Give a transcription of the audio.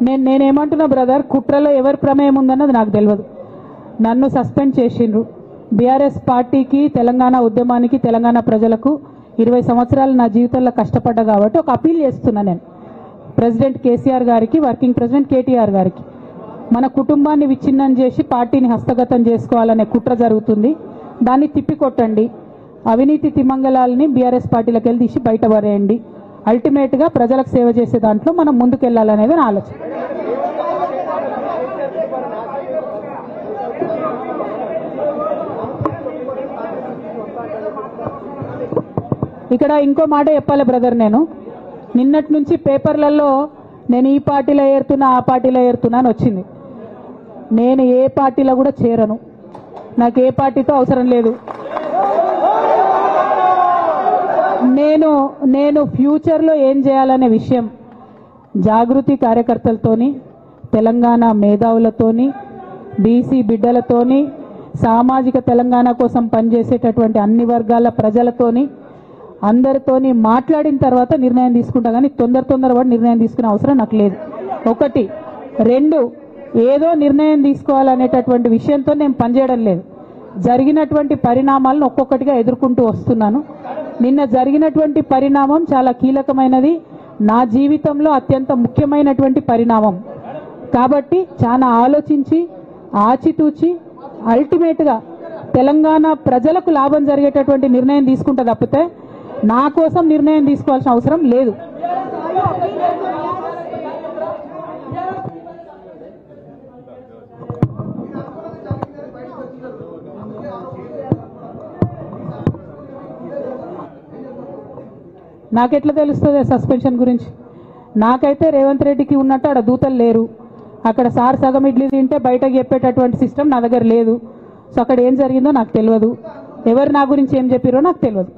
నేనేమంటున్నా బ్రదర్, కుట్రలో ఎవరి ప్రమేయం ఉందన్నది నాకు తెలియదు. నన్ను సస్పెండ్ చేసిండ్రు. బీఆర్ఎస్ పార్టీకి, తెలంగాణ ఉద్యమానికి, తెలంగాణ ప్రజలకు 20 సంవత్సరాలు నా జీవితంలో కష్టపడ్డా కాబట్టి ఒక అపీల్ చేస్తున్నా నేను ప్రెసిడెంట్ కేసీఆర్ గారికి, వర్కింగ్ ప్రెసిడెంట్ కేటీఆర్ గారికి. మన కుటుంబాన్ని విచ్ఛిన్నం చేసి పార్టీని హస్తగతం చేసుకోవాలనే కుట్ర జరుగుతుంది. దాన్ని తిప్పికొట్టండి. అవినీతి తిమంగళాలని బీఆర్ఎస్ పార్టీలకు వెళ్ళి తీసి బయటపడేయండి. అల్టిమేట్గా ప్రజలకు సేవ చేసే దాంట్లో మనం ముందుకెళ్లాలనేది నా ఆలోచన. ఇక్కడ ఇంకో మాట చెప్పాలి బ్రదర్, నేను నిన్నటి నుంచి పేపర్లలో నేను ఈ పార్టీలో ఏరుతున్నా, ఆ పార్టీలో ఏరుతున్నా అని వచ్చింది. నేను ఏ పార్టీలో కూడా చేరను. నాకు ఏ పార్టీతో అవసరం లేదు. నేను ఫ్యూచర్లో ఏం చేయాలనే విషయం జాగృతి కార్యకర్తలతోని, తెలంగాణ మేధావులతోని, బీసీ బిడ్డలతోని, సామాజిక తెలంగాణ కోసం పనిచేసేటటువంటి అన్ని వర్గాల ప్రజలతోని, అందరితోని మాట్లాడిన తర్వాత నిర్ణయం తీసుకుంటా. కానీ తొందరపడి నిర్ణయం తీసుకునే అవసరం నాకు లేదు. 1, 2 ఏదో నిర్ణయం తీసుకోవాలనేటటువంటి విషయంతో నేను పనిచేయడం లేదు. జరిగినటువంటి పరిణామాలను ఒక్కొక్కటిగా ఎదుర్కొంటూ వస్తున్నాను. నిన్న జరిగినటువంటి పరిణామం చాలా కీలకమైనది, నా జీవితంలో అత్యంత ముఖ్యమైనటువంటి పరిణామం. కాబట్టి చాలా ఆలోచించి, ఆచితూచి, అల్టిమేట్గా తెలంగాణ ప్రజలకు లాభం జరిగేటటువంటి నిర్ణయం తీసుకుంటా తప్పితే నా కోసం నిర్ణయం తీసుకోవాల్సిన అవసరం లేదు. నాకెట్లా తెలుస్తుంది సస్పెన్షన్ గురించి? నాకైతే రేవంత్ రెడ్డికి ఉన్నట్టు ఆడ దూతలు లేరు. అక్కడ సార్ సగం ఇడ్లీ తింటే బయటకు చెప్పేటటువంటి సిస్టమ్ నా దగ్గర లేదు. సో అక్కడ ఏం జరిగిందో నాకు తెలియదు, ఎవరు నా గురించి ఏం చెప్పారో నాకు తెలియదు.